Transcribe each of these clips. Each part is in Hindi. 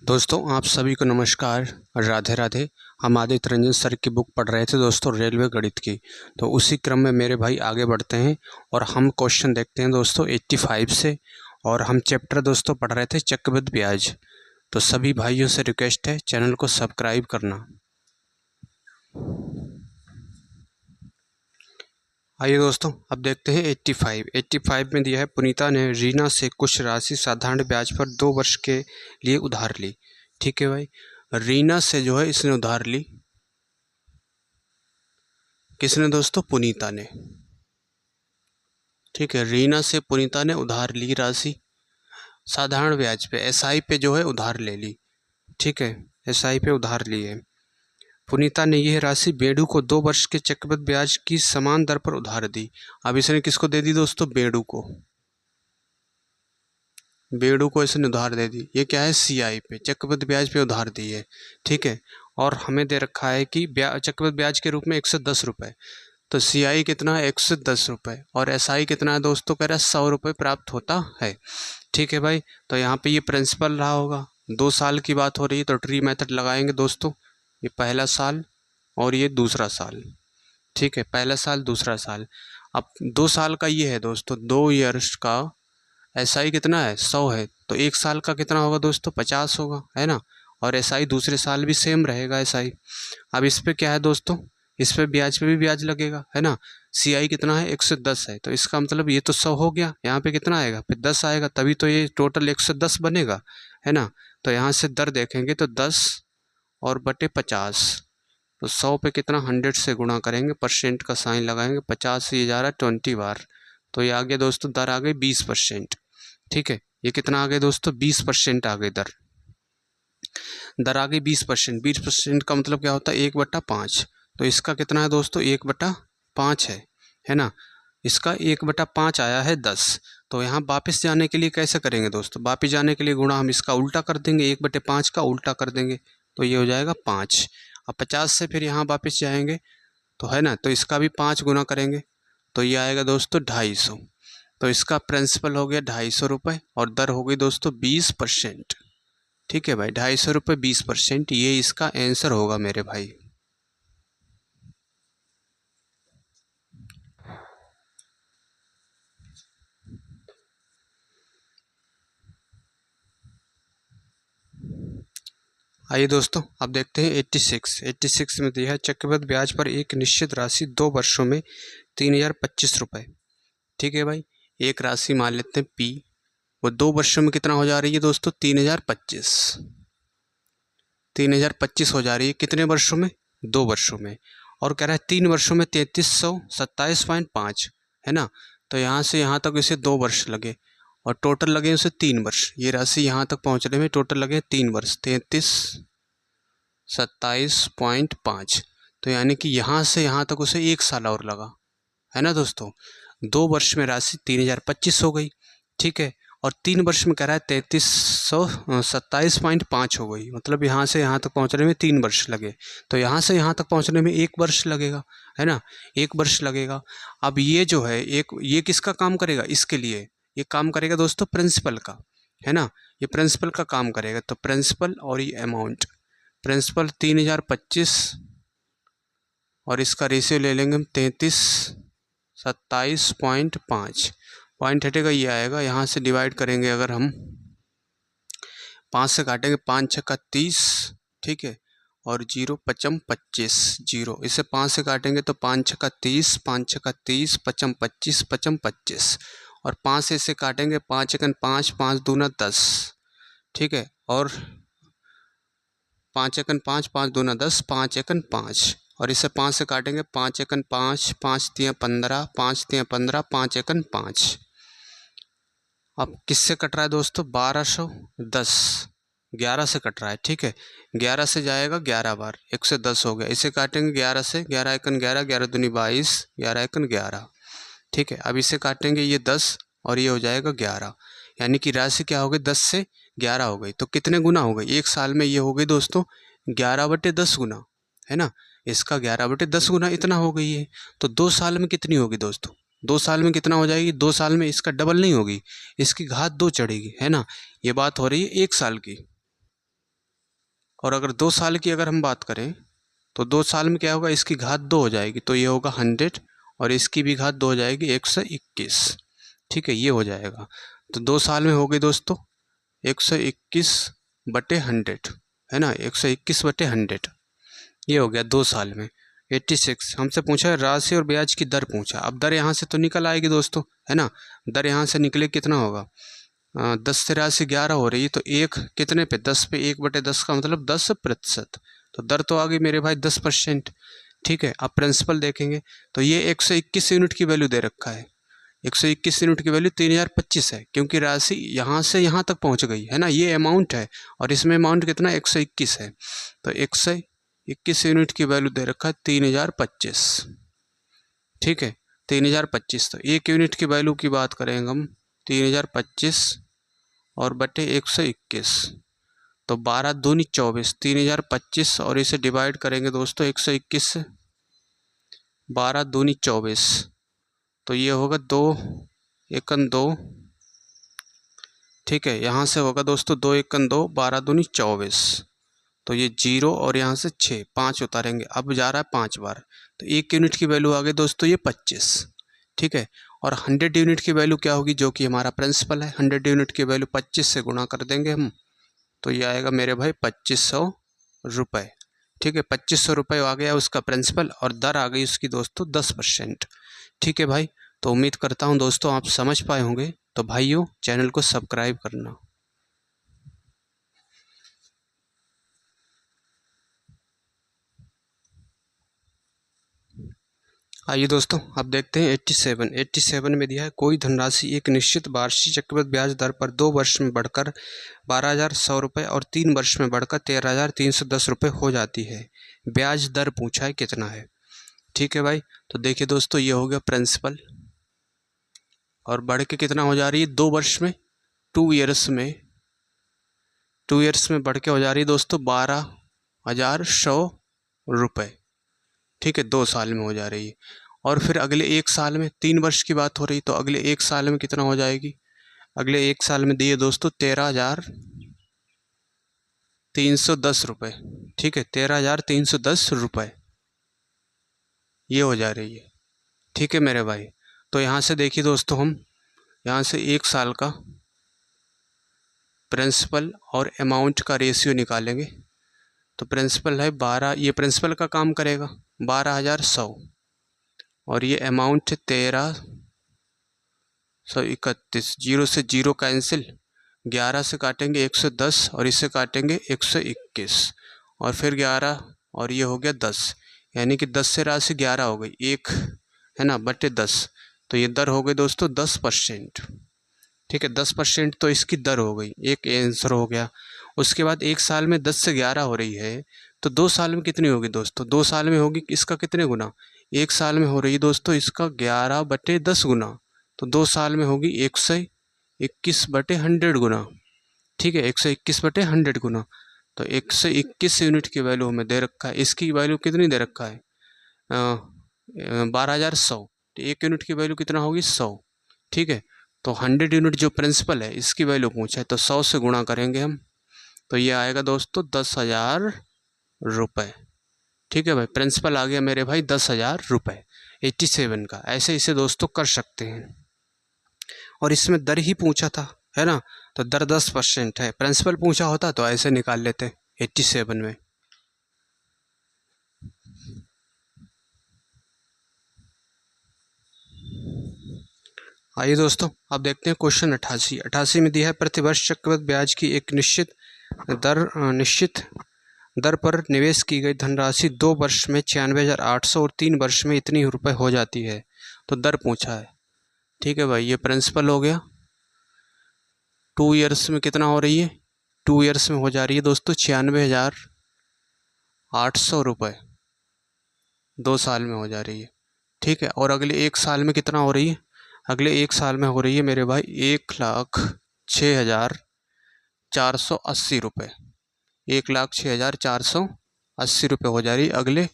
दोस्तों आप सभी को नमस्कार, राधे राधे। हम आदित्य रंजन सर की बुक पढ़ रहे थे दोस्तों, रेलवे गणित की। तो उसी क्रम में मेरे भाई आगे बढ़ते हैं और हम क्वेश्चन देखते हैं दोस्तों 85 से। और हम चैप्टर दोस्तों पढ़ रहे थे चक्रवृद्धि ब्याज। तो सभी भाइयों से रिक्वेस्ट है चैनल को सब्सक्राइब करना। आइए दोस्तों अब देखते हैं 85 में दिया है, पुनीता ने रीना से कुछ राशि साधारण ब्याज पर 2 वर्ष के लिए उधार ली। ठीक है भाई, रीना से जो है इसने उधार ली। किसने दोस्तों? पुनीता ने। ठीक है, रीना से पुनीता ने उधार ली राशि साधारण ब्याज पे, एसआई पे जो है उधार ले ली। ठीक है, एसआई पे उधार ली है। पुनीता ने यह राशि बेड़ू को 2 वर्ष के चक्रवृद्धि ब्याज की समान दर पर उधार दी। अब इसने किसको दे दी दोस्तों? बेड़ू को। बेड़ू को इसने उधार दे दी। ये क्या है? सीआई पे, चक्रवृद्धि ब्याज पे उधार दी है। ठीक है, और हमें दे रखा है कि चक्रवृद्धि ब्याज के रूप में 110 रुपये। तो सीआई कितना है? 110 रुपये। और एसआई कितना है दोस्तों? कह रहा है 100 रुपये प्राप्त होता है। ठीक है भाई, तो यहाँ पे ये प्रिंसिपल रहा होगा। 2 साल की बात हो रही है तो ट्री मेथड लगाएंगे दोस्तों। ये पहला साल और ये दूसरा साल। ठीक है, पहला साल दूसरा साल। अब 2 साल का ये है दोस्तों, 2 ईयर्स का एसआई कितना है? 100 है। तो 1 साल का कितना होगा दोस्तों? 50 होगा, है ना। और एसआई दूसरे साल भी सेम रहेगा एसआई। अब इस पे क्या है दोस्तों? इस पे ब्याज पे भी ब्याज लगेगा, है ना। सीआई कितना है? 110 है। तो इसका मतलब ये तो 100 हो गया, यहाँ पे कितना आएगा? फिर 10 आएगा, तभी तो ये टोटल 110 बनेगा, है ना। तो यहाँ से दर देखेंगे तो 10 और बटे 50। तो 100 पे कितना? 100 से गुणा करेंगे, परसेंट का साइन लगाएंगे, 50 से ये जा रहा है 20 बार। तो ये आ गया दोस्तों, दर आ गई 20%। ठीक है, ये कितना आ गया दोस्तों? 20% आ गई दर। दर आ गई 20%। 20% का मतलब क्या होता है? 1/5। तो इसका कितना है दोस्तों? 1/5 है ना। इसका 1/5 आया है 10। तो यहाँ वापस जाने के लिए कैसे करेंगे दोस्तों? वापस जाने के लिए गुणा हम इसका उल्टा कर देंगे, 1/5 का उल्टा कर देंगे, तो ये हो जाएगा 5। अब 50 से फिर यहाँ वापस जाएंगे तो, है ना, तो इसका भी 5 गुना करेंगे तो ये आएगा दोस्तों 250। तो इसका प्रिंसिपल हो गया 250 रुपये और दर हो गई दोस्तों 20%। ठीक है भाई, 250 रुपये 20%, ये इसका आंसर होगा मेरे भाई। आइए दोस्तों अब देखते हैं 86 में दिया है, चक्रवृद्धि ब्याज पर एक निश्चित राशि 2 वर्षों में 3025 रुपये। ठीक है भाई, एक राशि मान लेते हैं पी, वो 2 वर्षों में कितना हो जा रही है दोस्तों? 3025 हो जा रही है। कितने वर्षों में? 2 वर्षों में। और कह रहा है 3 वर्षों में 3327.5, है ना। तो यहाँ से यहाँ तक इसे 2 वर्ष लगे और टोटल लगे उसे 3 वर्ष। ये राशि यहाँ तक पहुँचने में टोटल लगे 3 वर्ष, 3327.5। तो यानी कि यहाँ से यहाँ तक उसे 1 साल और लगा, है ना दोस्तों। 2 वर्ष में राशि 3025 हो गई। ठीक है, और 3 वर्ष में कह रहा है 3327.5 हो गई। मतलब यहाँ से यहाँ तक पहुँचने में 3 वर्ष लगे। तो यहाँ से यहाँ तक पहुँचने में 1 वर्ष लगेगा, है ना, 1 वर्ष लगेगा। अब ये जो है ये किसका काम करेगा? इसके लिए ये काम करेगा दोस्तों प्रिंसिपल का, है ना। ये प्रिंसिपल का काम करेगा। तो प्रिंसिपल और ये अमाउंट, प्रिंसिपल 3025 और इसका रेशियो ले लेंगे हम 3327.5। पॉइंट हटेगा, ये आएगा। यहाँ से डिवाइड करेंगे अगर हम 5 से काटेंगे, 5 छक्का 30, ठीक है, और 0 पचम 25, 0 इसे 5 से काटेंगे तो 5 छक्का 30, 5 छक्का 30, पचम 25, पचम 25, और 5 से इसे काटेंगे, 5 एकन 5, 5 दूना 10, ठीक है, और 5 एकन 5, 5 दूना 10, 5 एकन 5, और इसे 5 से काटेंगे, 5 एकन 5, 5 तिया 15, 5 तिया 15, 5 एकन 5। अब किससे कट रहा है दोस्तों? 1210, 11 से कट रहा है। ठीक है, 11 से जाएगा 11 बार, 110 हो गया। इसे काटेंगे 11 से, 11 एकन 11, 11 दूनी 22, 11 एकन 11। ठीक है, अब इसे काटेंगे, ये 10 और ये हो जाएगा 11, यानी कि राशि क्या हो गई? 10 से 11 हो गई। तो कितने गुना हो गई? 1 साल में ये हो गई दोस्तों 11/10 गुना, है ना। इसका 11/10 गुना इतना हो गई है। तो 2 साल में कितनी होगी दोस्तों? 2 साल में कितना हो जाएगी? 2 साल में इसका डबल नहीं होगी, इसकी घात 2 चढ़ेगी, है ना। ये बात हो रही है 1 साल की। और अगर 2 साल की अगर हम बात करें तो 2 साल में क्या होगा, इसकी घात 2 हो जाएगी, तो ये होगा 100 और इसकी भी घात 2 हो जाएगी 121। ठीक है, ये हो जाएगा। तो 2 साल में हो गई दोस्तों 121/100, है ना, 121/100, ये हो गया 2 साल में। 86 हमसे पूछा है राशि और ब्याज की दर पूछा। अब दर यहाँ से तो निकल आएगी दोस्तों, है ना, दर यहाँ से निकले कितना होगा, 10 से राशि 11 हो रही है, तो एक कितने पे, 10 पे 1/10 का मतलब 10%, तो दर तो आ गई मेरे भाई 10%। ठीक है, अब प्रिंसिपल देखेंगे तो ये 121 यूनिट की वैल्यू दे रखा है। 121 यूनिट की वैल्यू 3025 है, क्योंकि राशि यहाँ से यहाँ तक पहुँच गई है ना, ये अमाउंट है और इसमें अमाउंट कितना 121 है, तो 121 यूनिट की वैल्यू दे रखा है 3025। ठीक है, 3025, तो एक यूनिट की वैल्यू की बात करेंगे हम 3025 और बटे 121, तो 12 दूनी 24, 3025 और इसे डिवाइड करेंगे दोस्तों 121 से, 12 दूनी 24, तो ये होगा 2 एकन 2। ठीक है, यहाँ से होगा दोस्तों 2 एकन 2, 12 दूनी 24, तो ये 0 और यहाँ से 6, 5 उतारेंगे, अब जा रहा है 5 बार, तो एक यूनिट की वैल्यू आ गई दोस्तों ये 25। ठीक है, और 100 यूनिट की वैल्यू क्या होगी, जो कि हमारा प्रिंसिपल है, 100 यूनिट की वैल्यू 25 से गुणा कर देंगे हम, तो ये आएगा मेरे भाई 2500 रुपये। ठीक है, 2500 रुपये आ गया उसका प्रिंसिपल और दर आ गई उसकी दोस्तों 10%। ठीक है भाई, तो उम्मीद करता हूँ दोस्तों आप समझ पाए होंगे, तो भाइयों चैनल को सब्सक्राइब करना। आइए दोस्तों अब देखते हैं 87 में दिया है कोई धनराशि एक निश्चित वार्षिक चक्रवृद्धि ब्याज दर पर 2 वर्ष में बढ़कर 12,100 रुपये और 3 वर्ष में बढ़कर 13,310 रुपये हो जाती है, ब्याज दर पूछा है कितना है। ठीक है भाई, तो देखिए दोस्तों ये हो गया प्रिंसिपल और बढ़ के कितना हो जा रही है 2 वर्ष में, 2 ईयर्स में बढ़ के हो जा रही है दोस्तों 12,100 रुपये। ठीक है, 2 साल में हो जा रही है, और फिर अगले 1 साल में 3 वर्ष की बात हो रही, तो अगले 1 साल में कितना हो जाएगी, अगले 1 साल में दिए दोस्तों 13,310 रुपये। ठीक है, 13,310 रुपये ये हो जा रही है। ठीक है मेरे भाई, तो यहाँ से देखिए दोस्तों हम यहाँ से 1 साल का प्रिंसिपल और अमाउंट का रेशियो निकालेंगे, तो प्रिंसिपल है 12, ये प्रिंसिपल का काम करेगा 12,100 और ये अमाउंट है 1331, 0 से 0 कैंसिल, 11 से काटेंगे 110 और इससे काटेंगे 121 और फिर 11 और ये हो गया 10, यानी कि 10 से राशि 11 हो गई, 1 है ना बटे 10, तो ये दर हो गई दोस्तों 10%। ठीक है, 10% तो इसकी दर हो गई, एक आंसर हो गया। उसके बाद 1 साल में 10 से 11 हो रही है, तो 2 साल में कितनी होगी दोस्तों, 2 साल में होगी इसका कितने गुना, 1 साल में हो रही है दोस्तों इसका 11/10 गुना, तो 2 साल में होगी 121/100 गुना। ठीक है, 121/100 गुना, तो 121 यूनिट की वैल्यू हमें दे रखा है, इसकी वैल्यू कितनी दे रखा है 12,100, तो एक यूनिट की वैल्यू कितना होगी 100। ठीक है, तो 100 यूनिट जो प्रिंसिपल है इसकी वैल्यू पूछा है, तो 100 से गुणा करेंगे हम, तो ये आएगा दोस्तों 10,000 रुपये। ठीक है भाई, प्रिंसिपल आ गया मेरे भाई 10,000 रुपये 87 का, ऐसे इसे दोस्तों कर सकते हैं। और इसमें दर ही पूछा था, है ना, तो दर 10% है, प्रिंसिपल पूछा होता तो ऐसे निकाल लेते 87 में। आइए दोस्तों अब देखते हैं क्वेश्चन 88 में दिया है प्रतिवर्ष चक्रवृद्धि ब्याज की एक निश्चित दर पर निवेश की गई धनराशि 2 वर्ष में 96,800 और 3 वर्ष में इतनी रुपए हो जाती है, तो दर पूछा है। ठीक है भाई, ये प्रिंसिपल हो गया, 2 ईयर्स में कितना हो रही है, 2 ईयर्स में हो जा रही है दोस्तों 96,800 रुपये, 2 साल में हो जा रही है। ठीक है, और अगले 1 साल में कितना हो रही है, अगले 1 साल में हो रही है मेरे भाई 1,06,480 रुपये, 1,06,480 रुपये हो जा रही है अगले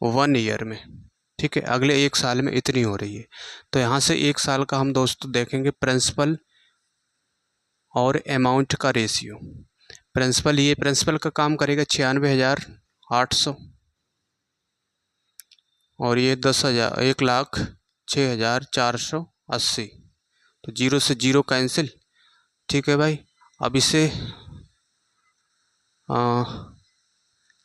1 ईयर में। ठीक है, अगले 1 साल में इतनी हो रही है, तो यहाँ से 1 साल का हम दोस्तों देखेंगे प्रिंसिपल और अमाउंट का रेशियो। प्रिंसिपल, ये प्रिंसिपल का काम करेगा 96,800 और ये 10,000 1,06,480। तो जीरो से जीरो कैंसिल। ठीक है भाई, अब इसे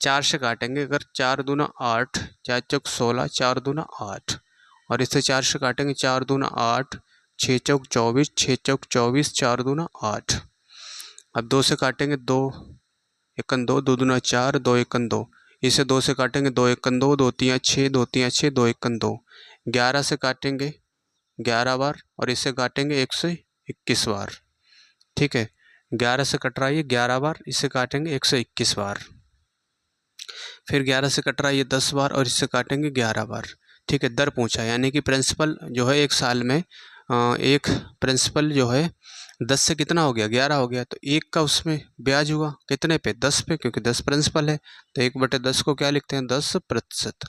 4 से काटेंगे। अगर 4 दूना 8, 4 चौक 16, 4 दूना 8 और इससे 4 से काटेंगे। 4 दूना 8, 6 चौक 24, 6 चौक 24, 4 दूना 8। अब 2 से काटेंगे। 2 एकन 2, 2 दूना 4, 2 एकन 2। इसे 2 से काटेंगे। 2 एकन 2, 2 तियाँ 6, 2 तियाँ 6, 2 एकन 2। 11 से काटेंगे 11 बार और इसे काटेंगे 121 बार। ठीक है, 11 से कट रहा है 11 बार, इसे काटेंगे 121 बार। फिर 11 से कट रहा है 10 बार और इससे काटेंगे 11 बार। ठीक है, दर पूछा, यानी कि प्रिंसिपल जो है एक साल में एक प्रिंसिपल जो है 10 से कितना हो गया, 11 हो गया। तो एक का उसमें ब्याज हुआ कितने पे, 10 पे, क्योंकि 10 प्रिंसिपल है। तो 1/10 को क्या लिखते हैं, 10%।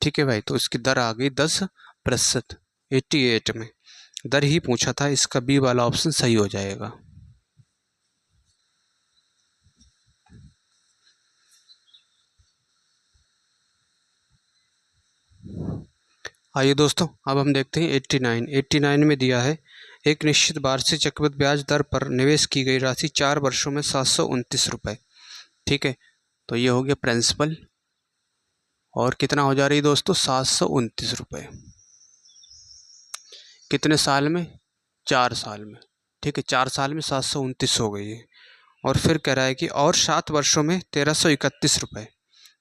ठीक है भाई, तो इसकी दर आ गई 10%। 88 में दर ही पूछा था, इसका बी वाला ऑप्शन सही हो जाएगा। आइए दोस्तों, अब हम देखते हैं 89 में दिया है एक निश्चित वार्षिक चक्रवृद्धि ब्याज दर पर निवेश की गई राशि 4 वर्षों में 729 रुपये। ठीक है, तो ये हो गया प्रिंसिपल और कितना हो जा रही है दोस्तों, 729 रुपये। कितने साल में, 4 साल में। ठीक है, 4 साल में 729 हो गई है। और फिर कह रहा है कि और 7 वर्षों में 1331 रुपये।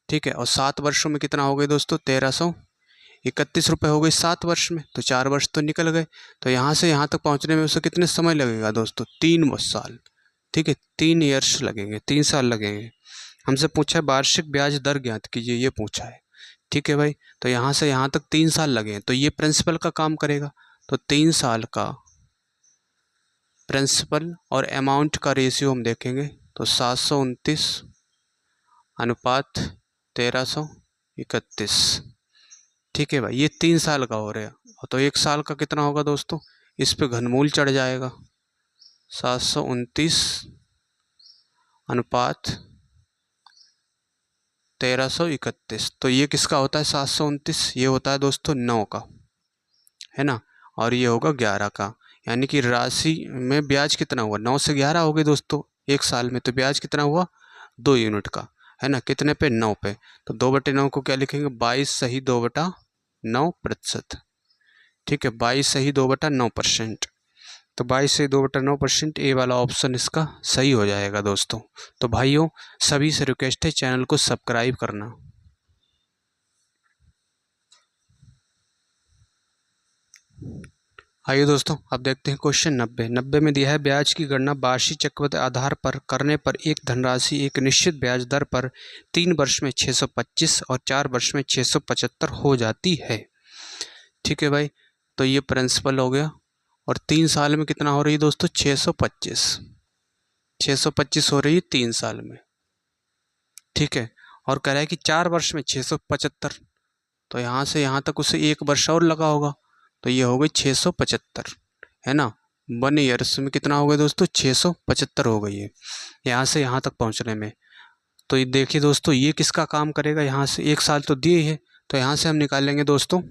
ठीक है, और 7 वर्षों में कितना हो गए दोस्तों, 1331 रुपये हो गई 7 वर्ष में। तो 4 वर्ष तो निकल गए। तो यहाँ से यहाँ तक पहुँचने में उसे कितने समय लगेगा दोस्तों, 3 साल। ठीक है, 3 ईयर्स लगेंगे, 3 साल लगेंगे। हमसे पूछा है वार्षिक ब्याज दर ज्ञात कीजिए, ये पूछा है। ठीक है भाई, तो यहाँ से यहाँ तक 3 साल लगे हैं। तो ये प्रिंसिपल का काम करेगा। तो 3 साल का प्रिंसिपल और अमाउंट का रेशियो हम देखेंगे। तो 729 अनुपात 1331। ठीक है भाई, ये 3 साल का हो रहा है। तो 1 साल का कितना होगा दोस्तों, इस पे घनमूल चढ़ जाएगा। 729 अनुपात 1331। तो ये किसका होता है 729, ये होता है दोस्तों 9 का, है ना। और ये होगा 11 का, यानी कि राशि में ब्याज कितना हुआ, 9 से 11 हो गए दोस्तों 1 साल में। तो ब्याज कितना हुआ, 2 यूनिट का, है ना। कितने पे, 9 पे। तो 2/9 को क्या लिखेंगे, 22 सही 2/9%। ठीक है, 22 सही 2/9%। तो 22 से 2/9%, ए वाला ऑप्शन इसका सही हो जाएगा दोस्तों। तो भाइयों, सभी से रिक्वेस्ट है चैनल को सब्सक्राइब करना। आइए दोस्तों, अब देखते हैं क्वेश्चन 90 में दिया है ब्याज की गणना वार्षिक चक्रवृद्धि आधार पर करने पर एक धनराशि एक निश्चित ब्याज दर पर 3 वर्ष में 625 और 4 वर्ष में 675 हो जाती है। ठीक है भाई, तो ये प्रिंसिपल हो गया। और 3 साल में कितना हो रही है दोस्तों, 625 हो रही है 3 साल में। ठीक है, और कह रहा है कि 4 वर्ष में 675। तो यहाँ से यहाँ तक उसे 1 वर्ष और लगा होगा। तो ये हो गई 675, है ना। 1 ईयर्स में कितना हो गया दोस्तों, 675 हो गई है यहाँ से यहाँ तक पहुँचने में। तो ये देखिए दोस्तों, ये किसका काम करेगा, यहाँ से 1 साल तो दिए है। तो यहाँ से हम निकाल लेंगे दोस्तों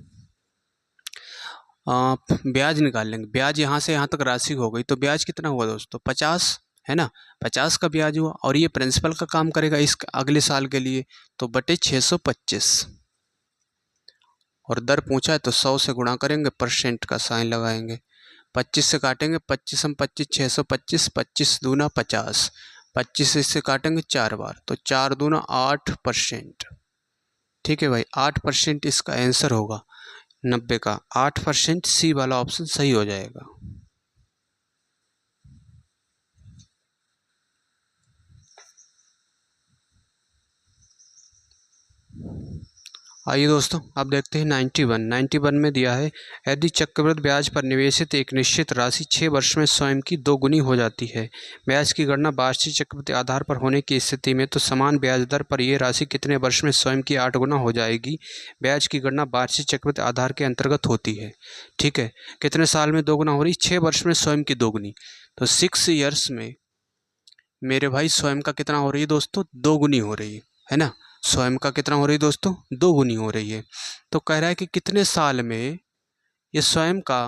ब्याज निकाल लेंगे। ब्याज यहाँ से यहाँ तक राशि हो गई। तो ब्याज कितना हुआ दोस्तों, 50, है ना। 50 का ब्याज हुआ। और ये प्रिंसिपल का काम करेगा इस अगले साल के लिए। तो बटे 625 और दर पूछा है तो 100 से गुणा करेंगे, परसेंट का साइन लगाएंगे। 25 से काटेंगे, 25 हम 25, 625, 25 दूना 50, 25 इससे काटेंगे 4 बार। तो 4 दूना 8%। ठीक है भाई, 8% इसका आंसर होगा 90 का। 8%, सी वाला ऑप्शन सही हो जाएगा। आइए दोस्तों, अब देखते हैं 91 में दिया है यदि चक्रवृद्धि ब्याज पर निवेशित एक निश्चित राशि 6 वर्ष में स्वयं की 2 गुनी हो जाती है। ब्याज की गणना वार्षिक चक्रवृद्धि आधार पर होने की स्थिति में तो समान ब्याज दर पर यह राशि कितने वर्ष में स्वयं की 8 गुना हो जाएगी। ब्याज की गणना वार्षिक चक्रवृद्धि आधार के अंतर्गत होती है। ठीक है, कितने साल में 2 गुना हो रही, 6 वर्ष में स्वयं की 2 गुनी। तो 6 ईयर्स में मेरे भाई स्वयं का कितना हो रही है दोस्तों, दो गुनी हो रही है ना। स्वयं का कितना हो रही है दोस्तों, दो गुनी हो रही है। तो कह रहा है कि कितने साल में ये स्वयं का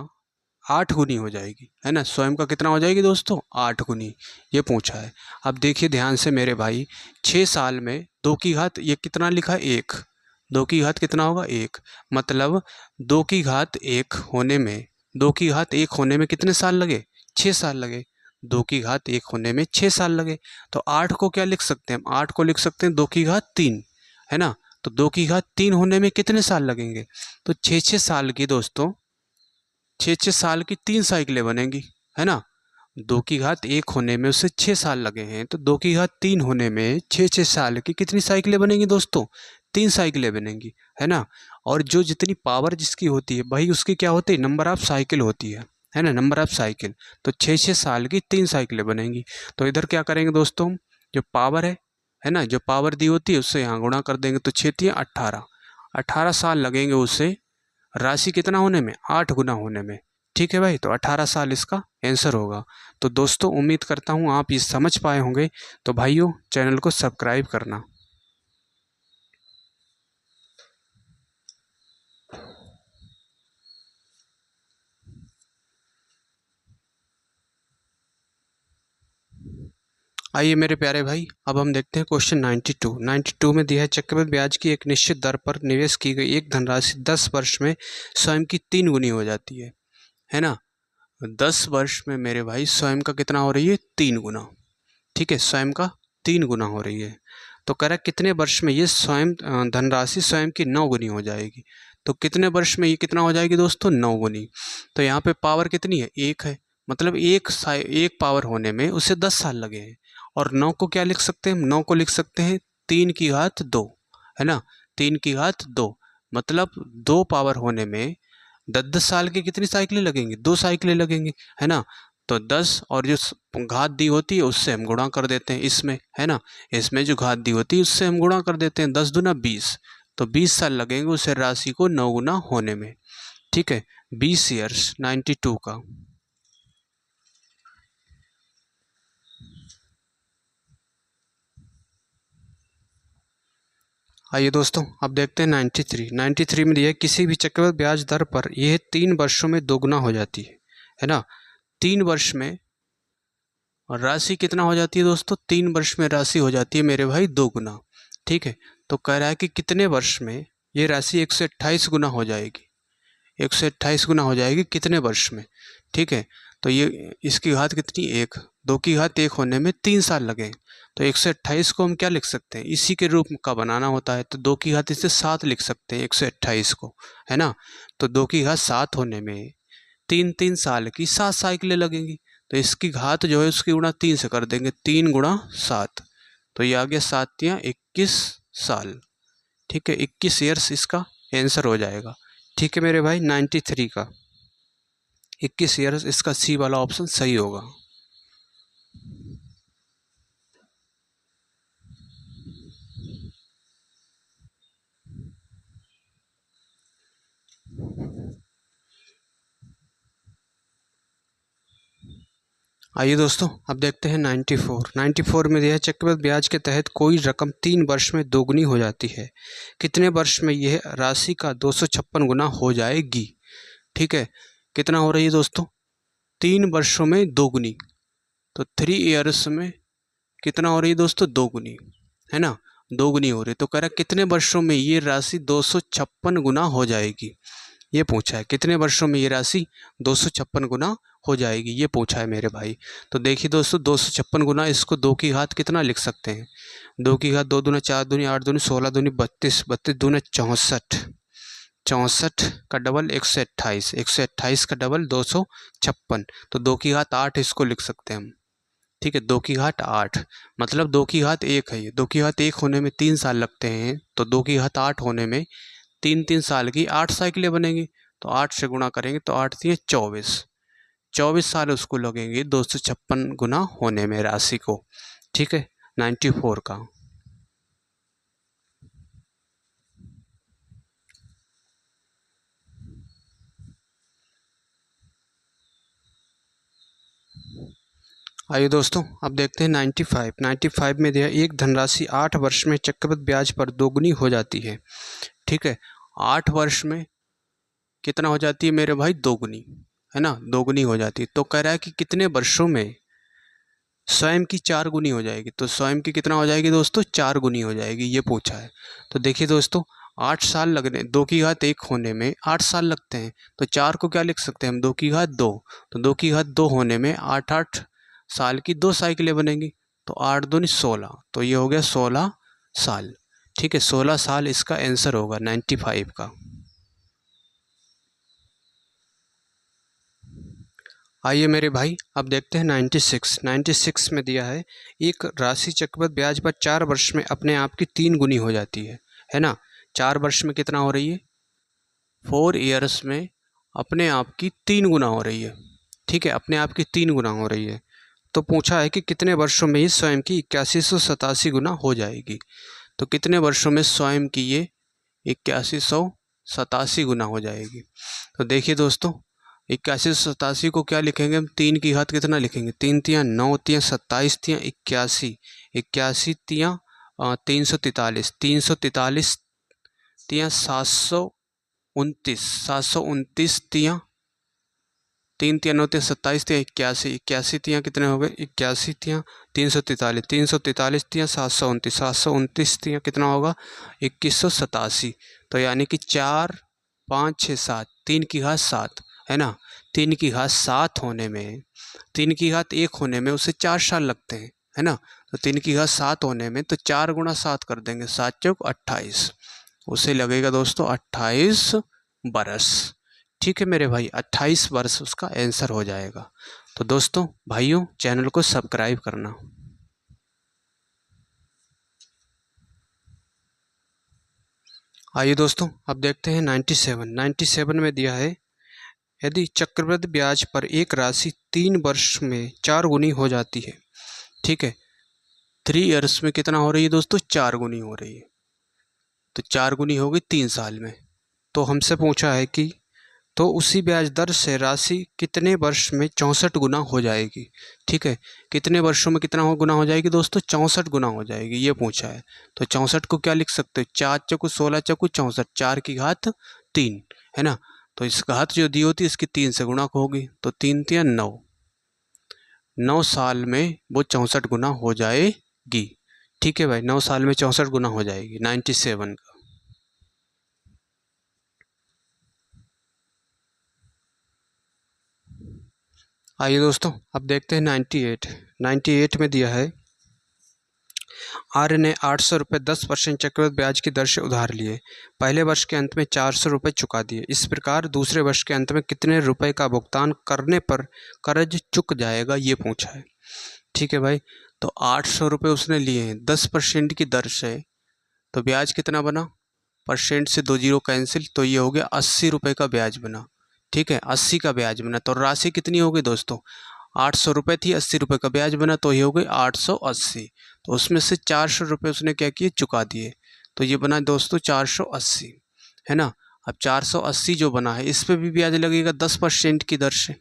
8 गुनी हो जाएगी, है ना। स्वयं का कितना हो जाएगी दोस्तों, 8 गुनी, ये पूछा है। अब देखिए ध्यान से मेरे भाई, 6 साल में 2 की घात, ये कितना लिखा है, 1। 2 की घात कितना होगा, 1। मतलब 2 की घात 1 होने में, 2 की घात 1 होने में कितने साल लगे, 6 साल लगे। 2 की घात 1 होने में 6 साल लगे। तो 8 को क्या लिख सकते हैं हम, 8 को लिख सकते हैं 2 की घात 3, है ना। तो 2 की घात 3 होने में कितने साल लगेंगे, तो 6 6 साल की दोस्तों, 6 6 साल की 3 साइकिलें बनेंगी, है ना। 2 की घात 1 होने में उससे 6 साल लगे हैं, तो 2 की घात 3 होने में 6 6 साल की कितनी साइकिलें बनेंगी दोस्तों, 3 साइकिलें बनेंगी, है ना। और जो जितनी पावर जिसकी होती है भाई, उसकी क्या होती है, नंबर ऑफ साइकिल होती है ना, नंबर ऑफ साइकिल। तो 6 6 साल की 3 साइकिलें बनेंगी। तो इधर क्या करेंगे दोस्तों हम, जो पावर है ना, जो पावर दी होती है उससे यहाँ गुणा कर देंगे, तो 6 × 3 = 18। 18 साल लगेंगे उसे राशि कितना होने में, 8 गुना होने में। ठीक है भाई, तो 18 साल इसका आंसर होगा। तो दोस्तों उम्मीद करता हूँ आप ये समझ पाए होंगे। तो भाइयों चैनल को सब्सक्राइब करना। आइए मेरे प्यारे भाई, अब हम देखते हैं क्वेश्चन 92। 92 में दिया है, चक्रवृद्धि ब्याज की एक निश्चित दर पर निवेश की गई एक धनराशि 10 वर्ष में स्वयं की 3 गुनी हो जाती है ना। 10 वर्ष में मेरे भाई स्वयं का कितना हो रही है, 3 गुना। ठीक है, स्वयं का 3 गुना हो रही है। तो कह रहा है कितने वर्ष में ये स्वयं धनराशि स्वयं की 9 गुनी हो जाएगी। तो कितने वर्ष में ये कितना हो जाएगी दोस्तों, 9 गुनी। तो यहाँ पे पावर कितनी है, 1 है। मतलब एक पावर होने में उसे 10 साल लगे हैं। और 9 को क्या लिख सकते हैं, 9 को लिख सकते हैं 3 की घात 2, है ना। 3 की घात 2, मतलब 2 पावर होने में 10 10 साल की कितनी साइकिलें लगेंगी, 2 साइकिलें लगेंगी, है ना। तो 10 और जो घात दी होती है उससे हम गुणा कर देते हैं इसमें, है ना। इसमें जो घात दी होती है उससे हम गुणा कर देते हैं, 10 दूना 20। तो 20 साल लगेंगे उस राशि को 9 गुना होने में। ठीक है, 20 ईयर्स 92 का। आइए दोस्तों अब देखते हैं 93। 93 में दिया है, किसी भी चक्रवृद्धि ब्याज दर पर यह 3 वर्षों में दोगुना हो जाती है ना। 3 वर्ष में और राशि कितना हो जाती है दोस्तों, 3 वर्ष में राशि हो जाती है मेरे भाई 2 गुना। ठीक है, तो कह रहा है कि कितने वर्ष में ये राशि 128 गुना हो जाएगी, 128 गुना हो जाएगी कितने वर्ष में। ठीक है, तो ये इसकी घात कितनी, 1। 2 की घात 1 होने में 3 साल लगे। तो 128 को हम क्या लिख सकते हैं, इसी के रूप का बनाना होता है। तो 2 की घात इसे 7 लिख सकते हैं 128 को, है ना। तो 2 की घात 7 होने में 3 3 साल की 7 साइकिलें लगेंगी। तो इसकी घात जो है उसकी गुणा 3 से कर देंगे, 3 गुणा 7। तो ये आ गया 7 या 21 साल। ठीक है, 21 ईयर्स इसका आंसर हो जाएगा। ठीक है मेरे भाई, 93 का 21 ईयर्स, इसका सी वाला ऑप्शन सही होगा। आइए दोस्तों अब देखते हैं 94। 94 में दिया है, चक्रवृद्धि ब्याज के तहत कोई रकम 3 वर्ष में दोगुनी हो जाती है, कितने वर्ष में यह राशि का 256 गुना हो जाएगी। ठीक है, कितना हो रही है दोस्तों, 3 वर्षों में दोगुनी। तो 3 ईयर्स में कितना हो रही है दोस्तों, दोगुनी, है ना। दोगुनी हो रही, तो कह रहा है कितने वर्षों में ये राशि 256 गुना हो जाएगी, ये पूछा है। कितने वर्षों में ये राशि 256 गुना हो जाएगी, ये पूछा है मेरे भाई। तो देखिए दोस्तों, 256 गुना, इसको 2 की घात कितना लिख सकते हैं, 2 की घात 2 दूना 4 दूनी 8 दूनी 16 दूनी 32, 32 दूना 64, 64 का डबल 128, 128 का डबल 256। तो 2 की घात 8 इसको लिख सकते हैं हम। ठीक है, 2 की घात 8, मतलब 2 की घात 1 है ये। 2 की घात 1 होने में 3 साल लगते हैं, तो 2 की घात 8 होने में 3 3 साल की 8 साइकिलें बनेंगी। तो 8 से गुणा करेंगे तो 8 3 24, 24 साल उसको लगेंगे 256 गुना होने में राशि को। ठीक है, 94 का। आइए दोस्तों, अब देखते हैं 95 में दिया एक धनराशि 8 वर्ष में चक्रवृद्धि ब्याज पर दोगुनी हो जाती है। ठीक है, 8 वर्ष में कितना हो जाती है मेरे भाई? दोगुनी, है ना, दोगुनी हो जाती है। तो कह रहा है कि कितने वर्षों में स्वयं की 4 गुनी हो जाएगी। तो स्वयं की कितना हो जाएगी दोस्तों? 4 गुनी हो जाएगी, ये पूछा है। तो देखिए दोस्तों, 8 साल लगने, 2 की घात 1 होने में 8 साल लगते हैं। तो 4 को क्या लिख सकते हैं हम? 2 की घात 2। तो 2 की घात 2 होने में 8 साल की 2 साइकिलें बनेंगी। तो 8 दूनी 16, तो ये हो गया 16 साल। ठीक है, 16 साल इसका आंसर होगा 95 का। आइए मेरे भाई, अब देखते हैं 96 में दिया है एक राशि चक्रवृद्धि ब्याज पर 4 वर्ष में अपने आप की 3 गुनी हो जाती है ना। 4 वर्ष में कितना हो रही है? 4 ईयर्स में अपने आप की 3 गुना हो रही है। ठीक है, अपने आप की 3 गुना हो रही है। तो पूछा है कि कितने वर्षों में ये स्वयं की 8187 गुना हो जाएगी। तो कितने वर्षों में स्वयं की ये 8187 गुना हो जाएगी? तो देखिए दोस्तों, 8187 को क्या लिखेंगे हम? 3 की घात कितना लिखेंगे? 3 तियाँ 9 तियाँ 27 तियाँ 81, 81 तियाँ 343, 343 तियाँ 729, 729 तियाँ 3 तियाँ 9 तियाँ 27 तियाँ 81, 81 तियाँ कितने हो गए? 81 तियाँ 343, 343 तियाँ 729, 729 तियाँ कितना होगा? 2187। तो यानी कि 4 5 6 7, 3 की घात 7, है ना। 3 की घात 7 होने में, 3 की घात 1 होने में उसे 4 साल लगते हैं, है ना। तो 3 की घात 7 होने में तो 4 गुणा 7 कर देंगे, 7 चौक 28, उसे लगेगा दोस्तों 28 बरस। ठीक है मेरे भाई, 28 वर्ष उसका आंसर हो जाएगा। तो दोस्तों भाइयों, चैनल को सब्सक्राइब करना। आइए दोस्तों, अब देखते हैं 97 में दिया है यदि चक्रवृद्धि ब्याज पर एक राशि 3 वर्ष में 4 गुनी हो जाती है। ठीक है, 3 ईयर्स में कितना हो रही है दोस्तों? 4 गुनी हो रही है। तो 4 गुनी हो गई 3 साल में। तो हमसे पूछा है कि तो उसी ब्याज दर से राशि कितने वर्ष में 64 गुना हो जाएगी। ठीक है, कितने वर्षों में कितना गुना हो जाएगी दोस्तों? 64 गुना हो जाएगी, ये पूछा है। तो 64 को क्या लिख सकते हो? 4 चौको 16 चौको 64, 4 की घात 3, है ना। तो इस घात जो दी होती है इसकी 3 से गुणा होगी। तो 3 तिया 9, 9 साल में वो 64 गुना हो जाएगी। ठीक है भाई, 9 साल में 64 गुना हो जाएगी 97 का। आइए दोस्तों, अब देखते हैं 98 में दिया है आर्य ने 800 रुपये 10% चक्रवृद्धि ब्याज की दर से उधार लिए। पहले वर्ष के अंत में 400 रुपये चुका दिए। इस प्रकार दूसरे वर्ष के अंत में कितने रुपए का भुगतान करने पर कर्ज चुक जाएगा, ये पूछा है। ठीक है भाई, तो 800 रुपये उसने लिए हैं 10% की दर से। तो ब्याज कितना बना? परसेंट से 2 जीरो कैंसिल, तो ये हो गया 80 रुपये का ब्याज बना। ठीक है, 80 का ब्याज बना। तो राशि कितनी हो गई दोस्तों? 800 रुपये थी, 80 रुपये का ब्याज बना, तो ये हो गई 880। तो उसमें से 400 रुपये उसने क्या किए? चुका दिए। तो ये बना दोस्तों 480, है ना। अब 480 जो बना है इस पर भी ब्याज लगेगा 10% की दर से,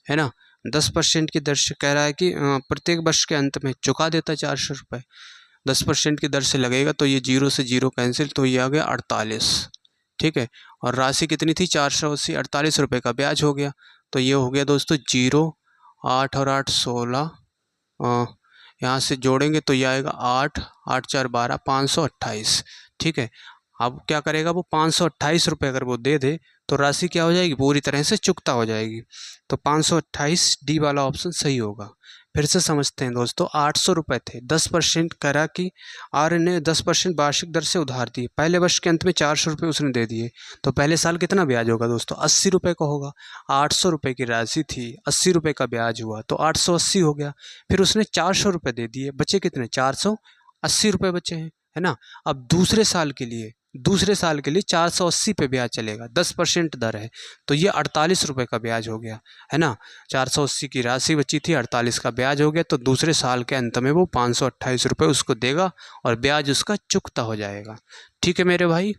है ना। 10% की दर से कह रहा है कि प्रत्येक वर्ष के अंत में चुका देता है 400 रुपये। 10% की दर से लगेगा, तो ये जीरो से जीरो कैंसिल, तो ये आ गया 48। ठीक है, और राशि कितनी थी? 480, 48 रुपये का ब्याज हो गया। तो ये हो गया दोस्तों जीरो, 8 और 8 16, यहाँ से जोड़ेंगे तो ये आएगा 8, 8 4 12, 528। ठीक है, अब क्या करेगा वो? 528 रुपये अगर वो दे दे तो राशि क्या हो जाएगी? पूरी तरह से चुकता हो जाएगी। तो 528 डी वाला ऑप्शन सही होगा। फिर से समझते हैं दोस्तों, 800 रुपये थे, 10% करा कि आर्य ने 10% वार्षिक दर से उधार दिए। पहले वर्ष के अंत में 400 रुपये उसने दे दिए। तो पहले साल कितना ब्याज होगा दोस्तों? 80 रुपये का होगा। 800 रुपये की राशि थी, 80 रुपये का ब्याज हुआ, तो 880 हो गया। फिर उसने 400 रुपये दे दिए, बचे कितने? 480 रुपये बचे हैं, है ना। अब दूसरे साल के लिए 480 पे ब्याज चलेगा, 10% दर है, तो ये 48 रुपये का ब्याज हो गया, है ना। 480 की राशि बची थी, 48 का ब्याज हो गया, तो दूसरे साल के अंत में वो 528 रुपये उसको देगा और ब्याज उसका चुकता हो जाएगा। ठीक है मेरे भाई।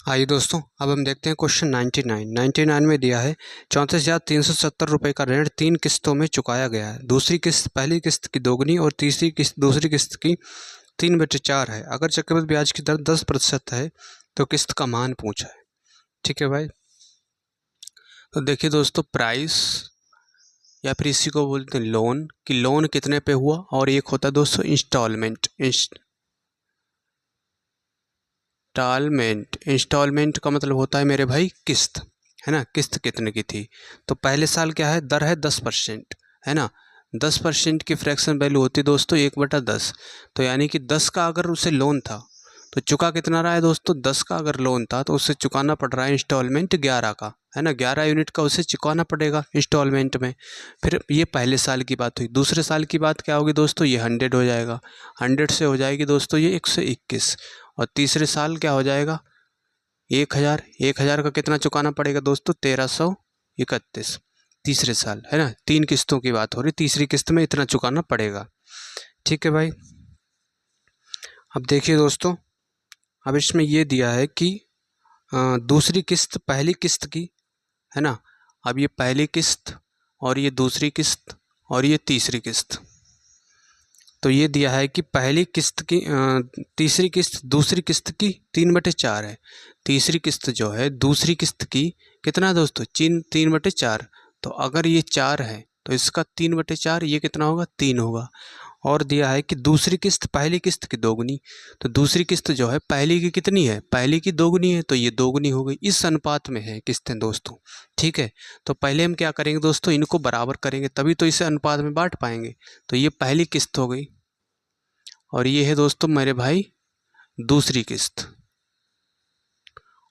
आइए दोस्तों, अब हम देखते हैं क्वेश्चन 99 में दिया है 34,370 रुपये का ऋण 3 किस्तों में चुकाया गया है। दूसरी किस्त पहली किस्त की दोगुनी और तीसरी किस्त दूसरी किस्त की 3/4 है। अगर चक्रवृद्धि ब्याज की दर 10% है तो किस्त का मान पूछा है। ठीक है भाई, तो देखिए दोस्तों, प्राइस या फिर इसी को बोलते हैं लोन, कि लोन कितने पे हुआ, और एक होता है दोस्तों इंस्टॉलमेंट। इंस्टॉलमेंट का मतलब होता है मेरे भाई किस्त, है ना, किस्त कितने की थी। तो पहले साल क्या है, दर है 10%, है ना। 10% की फ्रैक्शन वैल्यू होती है दोस्तों 1/10। तो यानी कि 10 का अगर उसे लोन था तो चुका कितना रहा है दोस्तों, 10 का अगर लोन था तो उसे चुकाना पड़ रहा है इंस्टॉलमेंट 11 का, है ना। 11 यूनिट का उसे चुकाना पड़ेगा इंस्टॉलमेंट में। फिर ये पहले साल की बात हुई। दूसरे साल की बात क्या होगी दोस्तों, ये 100 हो जाएगा, 100 से हो जाएगी दोस्तों ये 121। और तीसरे साल क्या हो जाएगा, 1000। 1000 का कितना चुकाना पड़ेगा दोस्तों, 1331 तीसरे साल, है ना। 3 किस्तों की बात हो रही, तीसरी किस्त में इतना चुकाना पड़ेगा। ठीक है भाई, अब देखिए दोस्तों, अब इसमें ये दिया है कि दूसरी किस्त पहली किस्त की, है ना। अब ये पहली किस्त और ये दूसरी किस्त और ये तीसरी किस्त, तो ये दिया है कि पहली किस्त की तीसरी किस्त दूसरी किस्त की 3/4 है। तीसरी किस्त जो है दूसरी किस्त की कितना है दोस्तों, 3/4। तो अगर ये 4 है तो इसका 3/4 ये कितना होगा, 3 होगा। और दिया है कि दूसरी किस्त पहली किस्त की दोगुनी, तो दूसरी किस्त जो है पहली की कितनी है, पहली की दोगुनी है, तो ये दोगुनी हो गई। इस अनुपात में है किस्तें दोस्तों। ठीक है, तो पहले हम क्या करेंगे दोस्तों, इनको बराबर करेंगे तभी तो इसे अनुपात में बांट पाएंगे। तो ये पहली किस्त हो गई और ये है दोस्तों मेरे भाई दूसरी किस्त,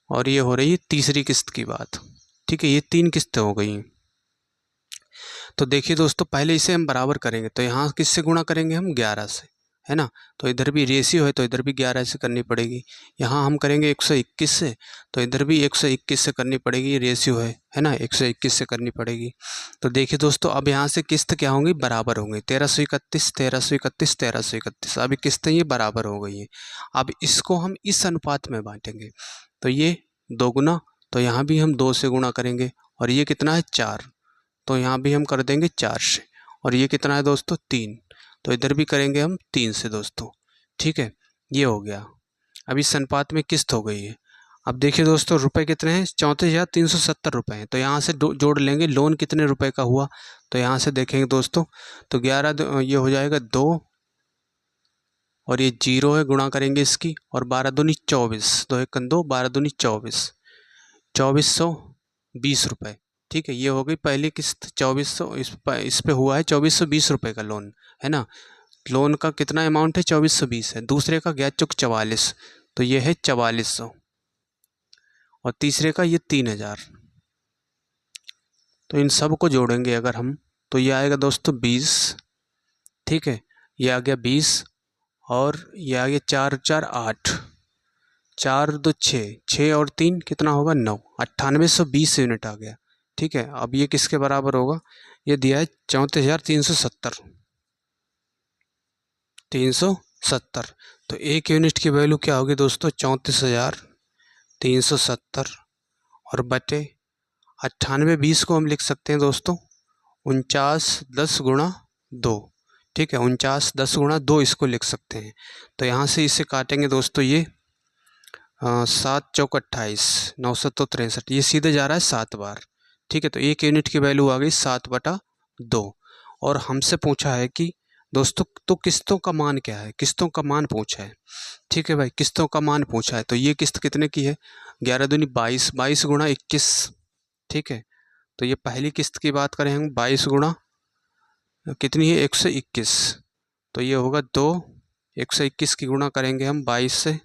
और ये हो रही है तीसरी किस्त की बात। ठीक है, ये 3 किस्तें हो गई। तो देखिए दोस्तों, पहले इसे हम बराबर करेंगे, तो यहाँ किससे गुणा करेंगे हम, 11 से, है ना। तो इधर भी रेशियो है तो इधर भी 11 से करनी पड़ेगी। यहाँ हम करेंगे 121 से, तो इधर भी 121 से करनी पड़ेगी, ये रेशियो है ना, 121 से करनी पड़ेगी। तो देखिए दोस्तों, अब यहाँ से किस्त क्या होंगी, बराबर होंगी। 1331 1331 1331, अभी किस्तें ये बराबर हो गई हैं। अब इसको हम इस अनुपात में बांटेंगे, तो ये 2 गुना, तो यहाँ भी हम 2 से गुणा करेंगे। और ये कितना है, 4, तो यहाँ भी हम कर देंगे 4 से। और ये कितना है दोस्तों, 3, तो इधर भी करेंगे हम 3 से दोस्तों। ठीक है, ये हो गया। अब इस अनुपात में किस्त हो गई है। अब देखिए दोस्तों, रुपए कितने हैं, 34,370 रुपये हैं। तो यहाँ से जोड़ लेंगे लोन कितने रुपए का हुआ, तो यहाँ से देखेंगे दोस्तों, तो 11 ये हो जाएगा 2, और ये 0 है, गुणा करेंगे इसकी, और 12 दूनी 24, 2 1 2, 12 दूनी 24, 2420 रुपये। ठीक है, ये हो गई पहली किस्त 2400, इस पे हुआ है 2420 रुपये का लोन, है ना। लोन का कितना अमाउंट है, 2420 है। दूसरे का गया चुक 44, तो ये है 4400, और तीसरे का ये 3000। तो इन सब को जोड़ेंगे अगर हम, तो ये आएगा दोस्तों 20। ठीक है, ये आ गया 20, और ये आ गया 4 4 8, 4 2 6, 6 और 3 कितना होगा, 9, 9820 यूनिट आ गया। ठीक है, अब ये किसके बराबर होगा, ये दिया है 34,370। तो 1 यूनिट की वैल्यू क्या होगी दोस्तों, 34,370, और बटे 9820 को हम लिख सकते हैं दोस्तों 4910 गुणा 2। ठीक है, 4910 गुणा 2 इसको लिख सकते हैं। तो यहाँ से इसे काटेंगे दोस्तों, ये 7 चौक 28, 963, ये सीधे जा रहा है 7 बार। ठीक है, तो 1 यूनिट की वैल्यू आ गई 7/2। और हमसे पूछा है कि दोस्तों, तो किस्तों का मान क्या है, किस्तों का मान पूछा है। ठीक है भाई, किस्तों का मान पूछा है, तो ये किस्त कितने की है, 11 दूनी 22, 22 गुणा 21। ठीक है, तो ये पहली किस्त की बात करें हम, 22 गुणा कितनी है, 121, तो ये होगा 2, 121 की गुणा करेंगे हम 22 से,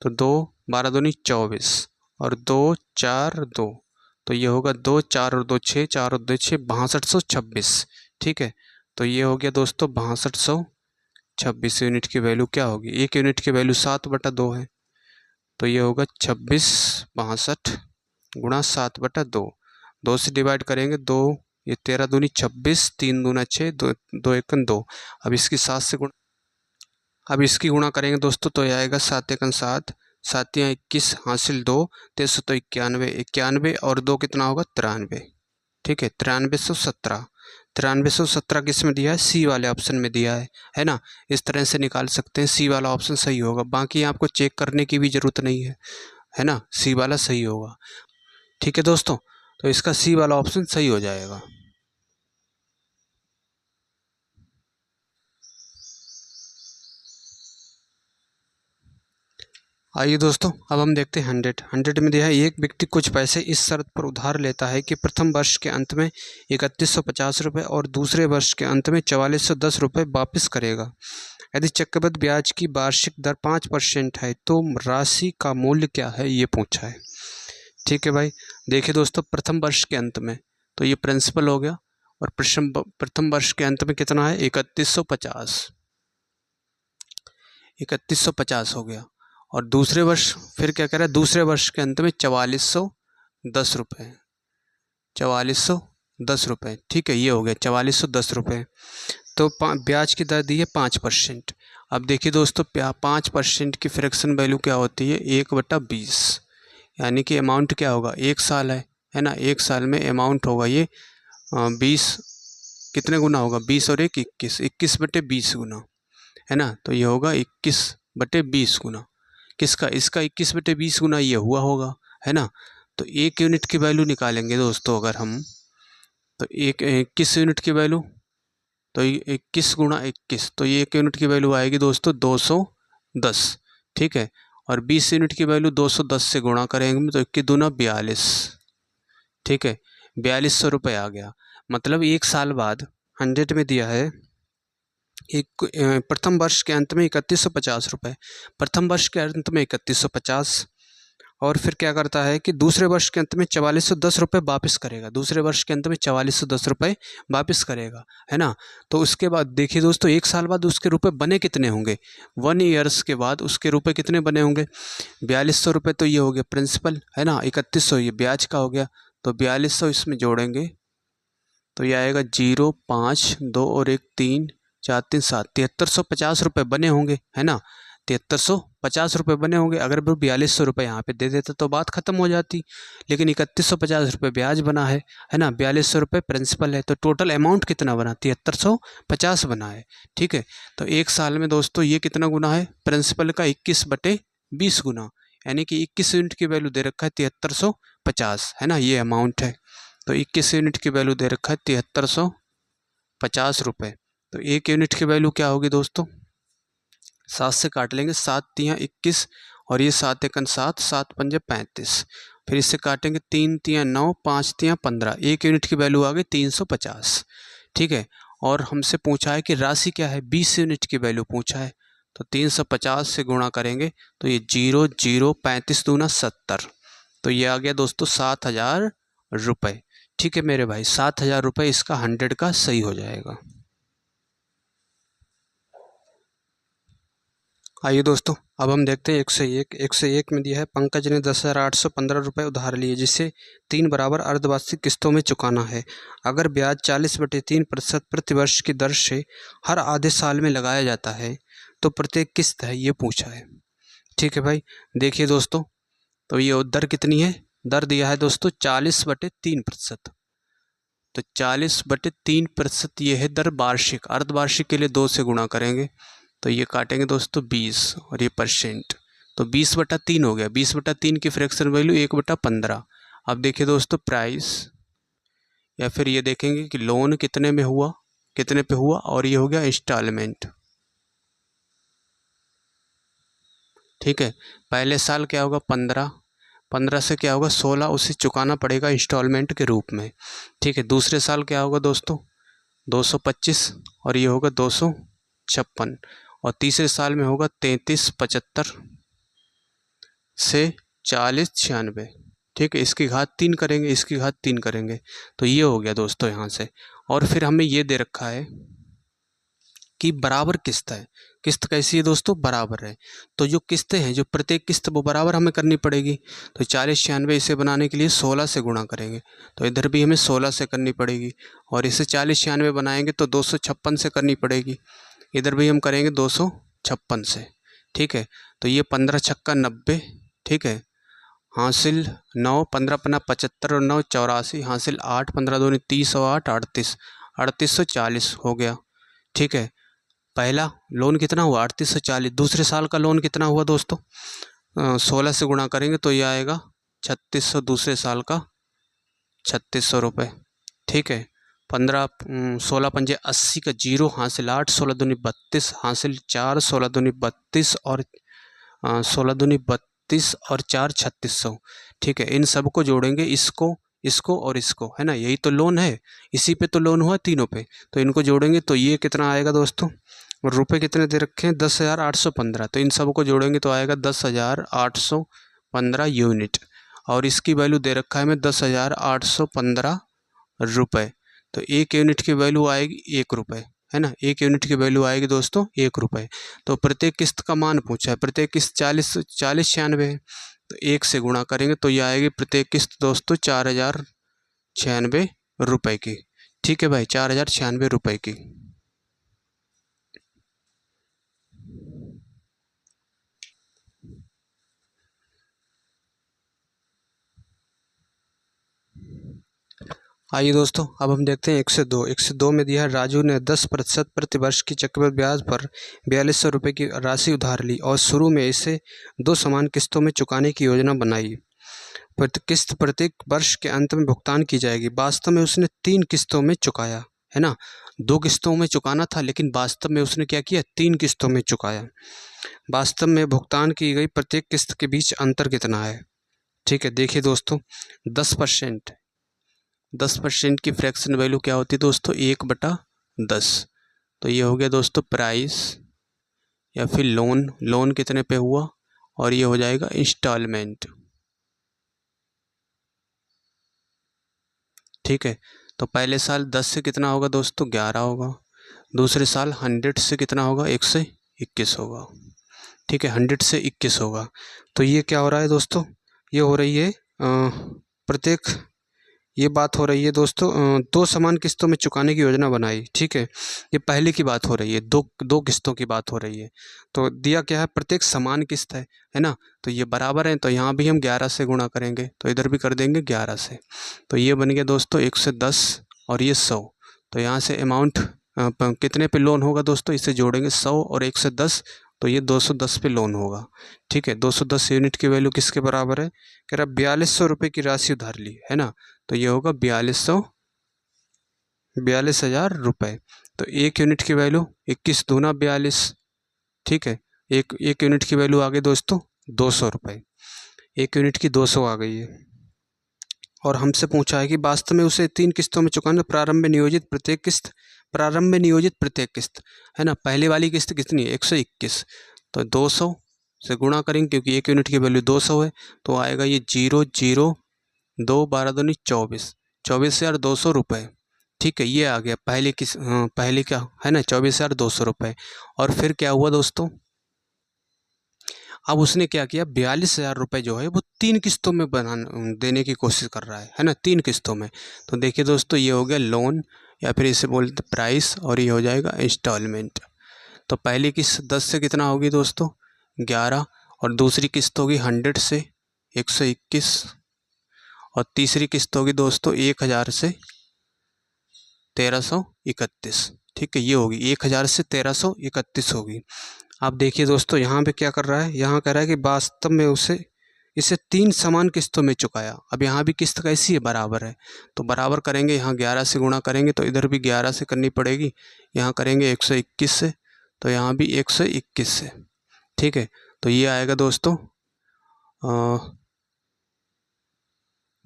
तो 2 12 दूनी 24, और 2 4 2, तो ये होगा 2 4 और 2 6, 4 और 2 6, 6226। ठीक है, तो ये हो गया दोस्तों 6226 यूनिट की वैल्यू क्या होगी, 1 यूनिट की वैल्यू 7/2 है, तो ये होगा 2662 गुणा 7/2। 2 से डिवाइड करेंगे, 2 ये 13 दूनी 26, 3 दूना 6, 2 2 1 2। अब इसकी 7 से गुणा, अब इसकी गुणा करेंगे दोस्तों, तो ये आएगा 7 1 7, 7 या 21 हासिल 2, 3 तो 91, 91 और 2 कितना होगा 93। ठीक है, 9317। 9317 किस में दिया है, सी वाले ऑप्शन में दिया है ना। इस तरह से निकाल सकते हैं, सी वाला ऑप्शन सही होगा। बाकी आपको चेक करने की भी ज़रूरत नहीं है ना, सी वाला सही होगा। ठीक है दोस्तों, तो इसका सी वाला ऑप्शन सही हो जाएगा। आइए दोस्तों, अब हम देखते हैं 100 में दिया है, एक व्यक्ति कुछ पैसे इस शर्त पर उधार लेता है कि प्रथम वर्ष के अंत में 3150 रुपये और दूसरे वर्ष के अंत में 4410 रुपये वापस करेगा। यदि चक्रवृद्धि ब्याज की वार्षिक दर 5% है तो राशि का मूल्य क्या है, ये पूछा है। ठीक है भाई, देखिए दोस्तों, प्रथम वर्ष के अंत में तो ये प्रिंसिपल हो गया, और प्रथम वर्ष के अंत में कितना है 3150 हो गया। और दूसरे वर्ष फिर क्या कह रहा है, दूसरे वर्ष के अंत में 4410 रुपये, 4410 रुपये। ठीक है, ये हो गया 4410 रुपये। तो ब्याज की दर दी है 5%। अब देखिए दोस्तों, 5% की फ्रैक्शन वैल्यू क्या होती है, 1/20, यानी कि अमाउंट क्या होगा, 1 साल है ना, 1 साल में अमाउंट होगा ये 20, कितने गुना होगा, 20 और 1 21, 21/20 गुना, है ना। तो ये होगा 21/20 गुना, किसका, इसका 21/20 गुना ये हुआ होगा, है ना। तो 1 यूनिट की वैल्यू निकालेंगे दोस्तों अगर हम, तो 21 यूनिट की वैल्यू, तो 21 गुणा 21, तो ये 1 यूनिट की वैल्यू आएगी दोस्तों 210। ठीक है, और 20 यूनिट की वैल्यू 210 से गुणा करेंगे तो 21 दूना 42। ठीक है, 4200 रुपये आ गया। मतलब 1 साल बाद 100 में दिया है, एक प्रथम वर्ष के अंत में 3150 रुपये, प्रथम वर्ष के अंत में 3150, और फिर क्या करता है कि दूसरे वर्ष के अंत में 4410 रुपये वापस करेगा, दूसरे वर्ष के अंत में 4410 रुपये वापस करेगा, है ना। तो उसके बाद देखिए दोस्तों, 1 साल बाद उसके रुपये बने कितने होंगे, 1 ईयर्स के बाद उसके रुपये कितने बने होंगे, 4200 रुपये। तो ये हो गया प्रिंसिपल, है ना, 3100 ये ब्याज का हो गया, तो 4200 इसमें जोड़ेंगे तो ये आएगा 0 5 2 और 1 3 4 3 7, 7350 रुपये बने होंगे, है ना, 7350 रुपये बने होंगे। अगर वो 4200 रुपये यहाँ पे दे देता तो बात खत्म हो जाती, लेकिन 3150 रुपये ब्याज बना है ना, 4200 रुपये प्रिंसिपल है, तो टोटल अमाउंट कितना बना, 7350 बना है। ठीक है, तो 1 साल में दोस्तों ये कितना गुना है, प्रिंसिपल का 21/20 गुना, यानी कि 21 यूनिट की वैल्यू दे रखा है 7350, है ना, ये अमाउंट है। तो 21 यूनिट की वैल्यू दे रखा है 7350 रुपये। तो 1 यूनिट की वैल्यू क्या होगी दोस्तों, 7 से काट लेंगे, 7 तियाँ 21 और ये 7 एकन 7, 7 पंजे 35, फिर इससे काटेंगे 3 तियाँ 9, 5 तियाँ 15, 1 यूनिट की वैल्यू आ गई 350। ठीक है, और हमसे पूछा है कि राशि क्या है, 20 यूनिट की वैल्यू पूछा है, तो 350 से गुणा करेंगे तो ये 0 0 35 दूना 70, तो ये आ गया दोस्तों 7000 रुपये। ठीक है मेरे भाई, 7000 रुपये इसका 100 का सही हो जाएगा। आइए दोस्तों, अब हम देखते हैं 101 में दिया है, पंकज ने 10,815 रुपये उधार लिए जिसे 3 बराबर अर्धवार्षिक किस्तों में चुकाना है। अगर ब्याज 40/3% प्रति वर्ष की दर से हर आधे साल में लगाया जाता है तो प्रत्येक किस्त है, ये पूछा है। ठीक है भाई, देखिए दोस्तों, तो ये दर कितनी है, दर दिया है दोस्तों 40/3%, तो 40/3% ये है दर वार्षिक, अर्धवार्षिक के लिए 2 से गुणा करेंगे तो ये काटेंगे दोस्तों 20 और ये परसेंट, तो 20/3 हो गया, 20/3 की फ्रैक्शन वैल्यू 1/15। अब देखिए दोस्तों, प्राइस या फिर ये देखेंगे कि लोन कितने में हुआ, कितने पे हुआ, और ये हो गया इंस्टॉलमेंट। ठीक है, पहले साल क्या होगा 15, 15 से क्या होगा 16, उसे चुकाना पड़ेगा इंस्टॉलमेंट के रूप में। ठीक है, दूसरे साल क्या होगा दोस्तों 225 और ये होगा 256, और तीसरे साल में होगा 3375 से 4096। ठीक है, इसकी घात 3 करेंगे, इसकी घात 3 करेंगे, तो ये हो गया दोस्तों यहाँ से। और फिर हमें ये दे रखा है कि बराबर किस्त है, किस्त कैसी है दोस्तों, बराबर है, तो जो किस्तें हैं, जो प्रत्येक किस्त वो बराबर हमें करनी पड़ेगी। तो 4096 इसे बनाने के लिए 16 से गुणा करेंगे, तो इधर भी हमें 16 से करनी पड़ेगी, और इसे 4096 बनाएंगे तो 256 से करनी पड़ेगी, इधर भी हम करेंगे 256 से। ठीक है, तो ये 15 छक्का 90, ठीक है, हासिल 9, 15 पन्ना 75 और 9 84, हासिल 8, 15 दूनी 30 और 8 38, 3840 हो गया, ठीक है। पहला लोन कितना हुआ 3840, दूसरे साल का लोन कितना हुआ दोस्तों 16 से गुणा करेंगे तो ये आएगा 3600, दूसरे साल का 3600 रुपये, ठीक है। 15 16 पंजे 80 का जीरो, हासिल 8, 16 दूनी 32, हासिल 4, 16 दूनी 32 और 16 दूनी 32 और 4 3600, ठीक है। इन सब को जोड़ेंगे, इसको इसको और इसको, है ना, यही तो लोन है, इसी पे तो लोन हुआ तीनों पे, तो इनको जोड़ेंगे तो ये कितना आएगा दोस्तों, और रुपये कितने दे रखे हैं 10,815, तो इन सब को जोड़ेंगे तो आएगा 10,815 यूनिट, और इसकी वैल्यू दे रखा है हमें 10,815 रुपये, तो एक यूनिट की वैल्यू आएगी 1 रुपये, है ना, एक यूनिट की वैल्यू आएगी दोस्तों 1 रुपये। तो प्रत्येक किस्त का मान पूछा है, प्रत्येक किस्त 40 96 है, तो 1 से गुणा करेंगे तो ये आएगी प्रत्येक किस्त दोस्तों 4,096 रुपये की, ठीक है भाई, 4,096 रुपये की। आइए दोस्तों, अब हम देखते हैं 102। 102 में दिया है राजू ने 10% प्रति वर्ष की चक्रवृद्धि ब्याज पर 4200 रुपये की राशि उधार ली और शुरू में इसे 2 समान किस्तों में चुकाने की योजना बनाई। किस्त प्रत्येक वर्ष के अंत में भुगतान की जाएगी। वास्तव में उसने 3 किस्तों में चुकाया, है ना, 2 किस्तों में चुकाना था, लेकिन वास्तव में उसने क्या किया 3 किस्तों में चुकाया। वास्तव में भुगतान की गई प्रत्येक किस्त के बीच अंतर कितना है, ठीक है। देखिए दोस्तों 10% की फ्रैक्शन वैल्यू क्या होती है दोस्तों 1/10, तो ये हो गया दोस्तों प्राइस या फिर लोन कितने पे हुआ, और ये हो जाएगा इंस्टॉलमेंट, ठीक है। तो पहले साल 10 से कितना होगा दोस्तों 11 होगा, दूसरे साल 100 से कितना होगा 121 होगा, ठीक है, 100 से 21 होगा। तो ये क्या हो रहा है दोस्तों, ये हो रही है प्रत्येक, ये बात हो रही है दोस्तों 2 समान किस्तों में चुकाने की योजना बनाई, ठीक है। ये पहले की बात हो रही है, दो किस्तों की बात हो रही है। तो दिया क्या है प्रत्येक समान किस्त है ना, तो ये बराबर है, तो यहाँ भी हम 11 से गुणा करेंगे, तो इधर भी कर देंगे 11 से, तो ये बन गया दोस्तों 110 और ये 100, तो यहाँ से अमाउंट कितने पे लोन होगा दोस्तों, इसे जोड़ेंगे 100 और 110, तो ये 210 पे लोन होगा, ठीक है। 210 यूनिट की वैल्यू किसके बराबर है, कह रहा 4200 रुपये की राशि उधार ली, है ना, तो ये होगा 42,000 रुपये। तो एक यूनिट की वैल्यू 21 दूना 42, ठीक है, एक यूनिट की वैल्यू आ गई दोस्तों 200 रुपये, एक यूनिट की 200 आ गई है। और हमसे पूछा है कि वास्तव में उसे 3 किस्तों में चुकाना, प्रारंभ में नियोजित प्रत्येक किस्त, है ना, पहले वाली किस्त कितनी है 121, तो 200 से गुणा करेंगे क्योंकि एक यूनिट की वैल्यू 200 है, तो आएगा ये 002 12 दूनी 24,200 रुपये, ठीक है। ये आ गया पहले क्या है ना 24,200 रुपये। और फिर क्या हुआ दोस्तों, अब उसने क्या किया 42,000 रुपये जो है वो 3 किस्तों में देने की कोशिश कर रहा है ना, 3 किस्तों में। तो देखिए दोस्तों ये हो गया लोन या फिर इसे बोलते प्राइस, और ये हो जाएगा इंस्टॉलमेंट। तो पहली किस्त 10 से कितना होगी दोस्तों 11, और दूसरी किस्त होगी 100 से 121, और तीसरी किस्त होगी दोस्तों 1000 से 1331, ठीक है, ये होगी 1000 से 1331 होगी। आप देखिए दोस्तों यहाँ पे क्या कर रहा है, यहाँ कह रहा है कि वास्तव में इसे 3 समान किस्तों में चुकाया। अब यहाँ भी किस्त कैसी है बराबर है, तो बराबर करेंगे, यहाँ 11 से गुणा करेंगे तो इधर भी 11 से करनी पड़ेगी, यहाँ करेंगे 121 से, तो यहाँ भी 121 से, ठीक है। तो ये आएगा दोस्तों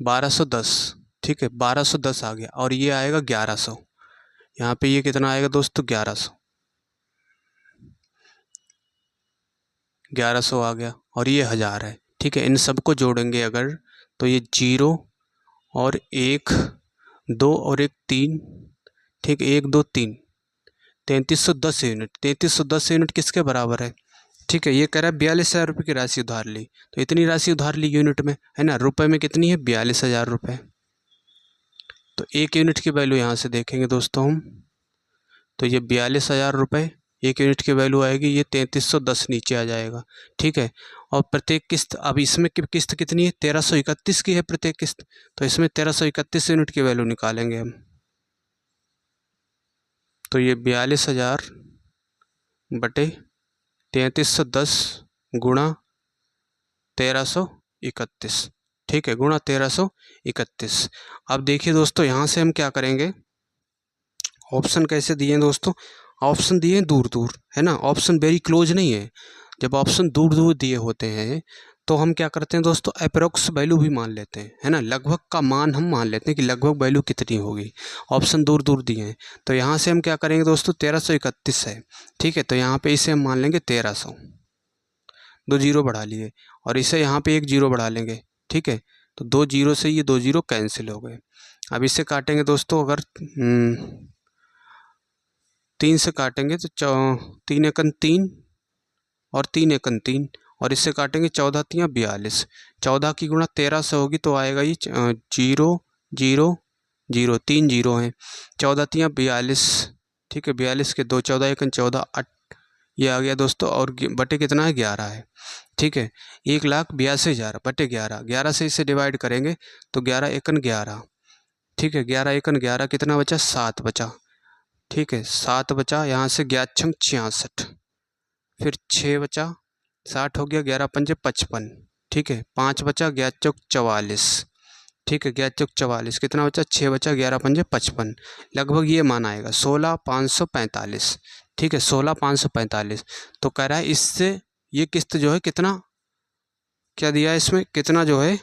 1210, ठीक है, 1210 आ गया, और ये आएगा 1100, यहाँ पे ये कितना आएगा दोस्तों 1100 आ गया, और ये 1000 है, ठीक है। इन सबको जोड़ेंगे अगर तो ये 0 और 1 2 और 1 3, ठीक है, 1 2 3, 3310 यूनिट। 3310 यूनिट किसके बराबर है, ठीक है। ये कह रहा है 42,000 रुपये की राशि उधार ली, तो इतनी राशि उधार ली यूनिट में, है ना, रुपए में कितनी है 42,000 रुपये। तो एक यूनिट की वैल्यू यहाँ से देखेंगे दोस्तों हम, तो ये 42,000 रुपये 1 यूनिट की वैल्यू आएगी, ये 3310 नीचे आ जाएगा। ठीक है, और प्रत्येक किस्त, अब इसमें किस्त कितनी है, 1331 की है प्रत्येक किस्त, तो इसमें 1331 यूनिट की वैल्यू निकालेंगे हम। तो ये 42,000 बटे 3310 गुणा 1331, ठीक है, गुणा 1331। अब देखिए दोस्तों, यहाँ से हम क्या करेंगे, ऑप्शन कैसे दिए हैं दोस्तों, ऑप्शन दिए हैं दूर दूर, है ना, ऑप्शन वेरी क्लोज नहीं है। जब ऑप्शन दूर दूर दिए होते हैं तो हम क्या करते हैं दोस्तों, अप्रोक्स वैल्यू भी मान लेते हैं, है ना, लगभग का मान हम मान लेते हैं कि लगभग वैल्यू कितनी होगी। ऑप्शन दूर दूर दिए हैं, तो यहाँ से हम क्या करेंगे दोस्तों, 1331 है, ठीक है, तो यहाँ पे इसे हम मान लेंगे 1300, 2 जीरो बढ़ा लिए, और इसे यहाँ पे 1 जीरो बढ़ा लेंगे, ठीक है, तो 2 जीरो से ये 2 जीरो कैंसिल हो गए। अब इसे काटेंगे दोस्तों, अगर 3 से काटेंगे तो 3 एकन 3 और 3 एकन 3, और इससे काटेंगे 14 तियाँ 42, 14 की गुणा 13 से होगी तो आएगा ये 0 0 0, 3 जीरो हैं, 14 तियाँ 42, ठीक है, 42 के 2, 14 एकन 14, 8 ये आ गया दोस्तों, और बटे कितना है, 11 है, ठीक है, 1,82,000 बटे 11, 11 से इसे डिवाइड करेंगे तो 11 एकन 11, ठीक है, 11 एकन 11 कितना बचा, 7 बचा, ठीक है, 7 बचा, यहाँ से 11 66, फिर 6 बचा, 60 हो गया, 11 पंजे 55, ठीक है, 5 बचा, 11 चौक 44, ठीक है, 11 चौक 44 कितना बचा, 6 बचा, 11 पंजे 55, लगभग ये मान आएगा 16,545, ठीक है, 16,545। तो कह रहा है इससे ये किस्त जो है कितना, क्या दिया है इसमें, कितना जो है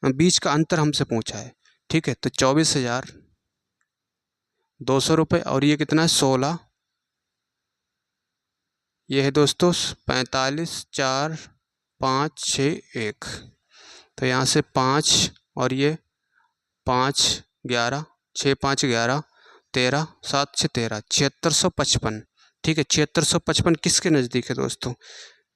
बीच का अंतर हमसे पूछा है, ठीक है, तो 24,200 रुपये, और ये कितना है 16, ये है दोस्तों 45 4 5 6 1, तो यहाँ से 5 और ये 5 11 6 5 11 13 7 6 13, 7655, ठीक है, 7655 किसके नज़दीक है दोस्तों,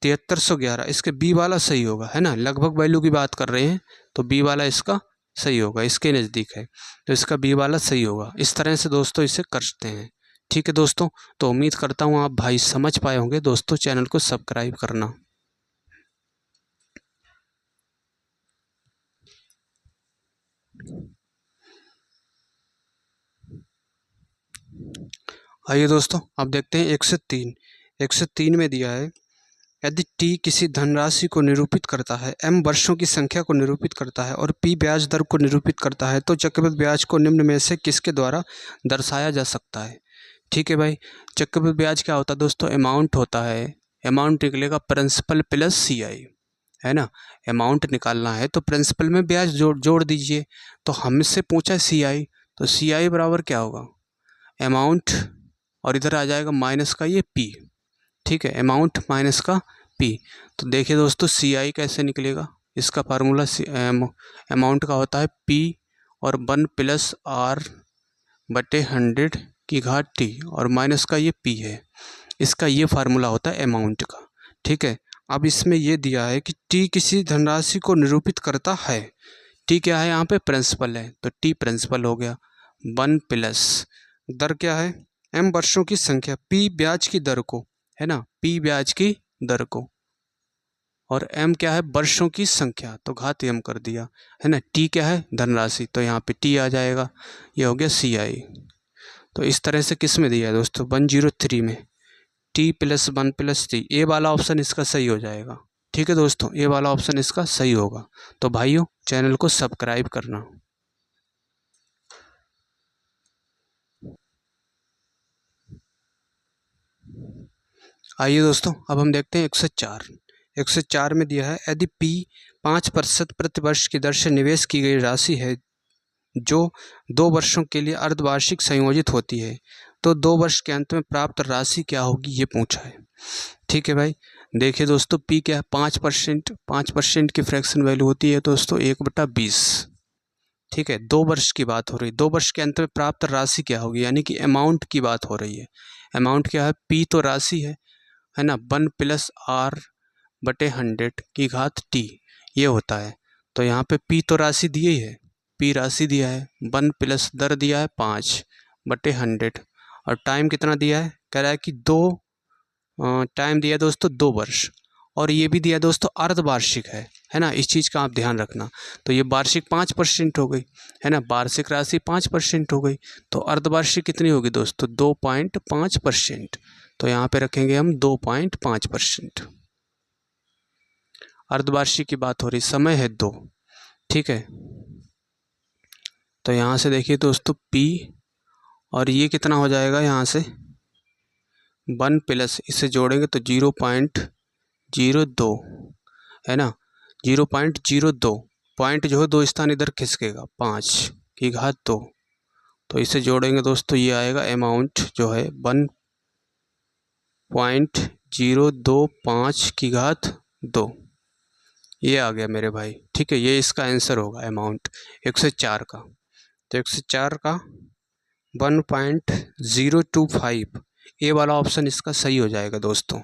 7311, इसके बी वाला सही होगा, है ना, लगभग वैल्यू की बात कर रहे हैं तो बी वाला इसका सही होगा, इसके नज़दीक है तो इसका बी वाला सही होगा। इस तरह से दोस्तों इसे करते हैं, ठीक है दोस्तों। तो उम्मीद करता हूँ आप भाई समझ पाए होंगे दोस्तों, चैनल को सब्सक्राइब करना। आइए दोस्तों, अब देखते हैं 103। 103 में दिया है, यदि टी किसी धनराशि को निरूपित करता है, एम वर्षों की संख्या को निरूपित करता है और पी ब्याज दर को निरूपित करता है, तो चक्रवृद्धि ब्याज को निम्न में से किसके द्वारा दर्शाया जा सकता है। ठीक है भाई, चक्रवृद्धि ब्याज क्या होता है दोस्तों, अमाउंट होता है, अमाउंट निकलेगा प्रिंसिपल प्लस सीआई, है ना, अमाउंट निकालना है तो प्रिंसिपल में ब्याज जोड़ दीजिए, तो हमसे पूछा सीआई, तो सीआई बराबर क्या होगा, अमाउंट, और इधर आ जाएगा माइनस का ये पी, ठीक है, अमाउंट माइनस का पी। तो देखिए दोस्तों सीआई कैसे निकलेगा, इसका फार्मूला अमाउंट का होता है पी और 1 प्लस आर बटे 100 की घात टी, और माइनस का ये पी है, इसका ये फार्मूला होता है अमाउंट का, ठीक है। अब इसमें ये दिया है कि टी किसी धनराशि को निरूपित करता है, टी क्या है यहाँ पे, प्रिंसिपल है, तो टी प्रिंसिपल हो गया, 1 प्लस दर क्या है, एम वर्षों की संख्या, पी ब्याज की दर को, है ना, पी ब्याज की दर को, और एम क्या है, वर्षों की संख्या, तो घात एम कर दिया, है ना, टी क्या है, धनराशि, तो यहाँ पे टी आ जाएगा, ये हो गया सी आई। तो इस तरह से किस में दिया है दोस्तों, 103 में, टी प्लस 1 प्लस टी, ए वाला ऑप्शन इसका सही हो जाएगा, ठीक है दोस्तों, ए वाला ऑप्शन इसका सही होगा। तो भाइयों चैनल को सब्सक्राइब करना। आइए दोस्तों, अब हम देखते हैं 104। 104 में दिया है, यदि पी 5% प्रति वर्ष की दर से निवेश की गई राशि है जो 2 वर्षों के लिए अर्धवार्षिक संयोजित होती है, तो 2 वर्ष के अंत में प्राप्त राशि क्या होगी, ये पूछा है। ठीक है भाई, देखिए दोस्तों पी क्या है, 5% की फ्रैक्शन वैल्यू होती है दोस्तों 1/20, ठीक है, 2 वर्ष की बात हो रही है, 2 वर्ष के अंत में प्राप्त राशि क्या होगी, यानी कि अमाउंट की बात हो रही है। अमाउंट क्या है, पी तो राशि है ना, 1 प्लस आर बटे 100 की घात टी, ये होता है। तो यहाँ पे पी तो राशि दी ही है, पी राशि दिया है, 1 प्लस दर दिया है 5 बटे 100, और टाइम कितना दिया है, कह रहा है कि 2 टाइम दिया दोस्तों 2 वर्ष, और ये भी दिया दोस्तों अर्धवार्षिक है ना, इस चीज़ का आप ध्यान रखना। तो ये वार्षिक 5% हो गई, है ना, वार्षिक राशि 5% हो गई, तो अर्धवार्षिक कितनी होगी दोस्तों 2.5%। तो यहाँ पे रखेंगे हम 2.5%। अर्धवार्षिक की बात हो रही, समय है 2, ठीक है। तो यहाँ से देखिए दोस्तों P, और ये कितना हो जाएगा यहाँ से 1 प्लस, इसे जोड़ेंगे तो 0.02, है ना, 0.02, पॉइंट जो है 2 स्थान इधर खिसकेगा, 5 की घात 2। तो इसे जोड़ेंगे दोस्तों, ये आएगा अमाउंट जो है 1.025 की घात 2, ये आ गया मेरे भाई, ठीक है। ये इसका आंसर होगा अमाउंट 104 का। तो 104 का 1.025, ए वाला ऑप्शन इसका सही हो जाएगा दोस्तों।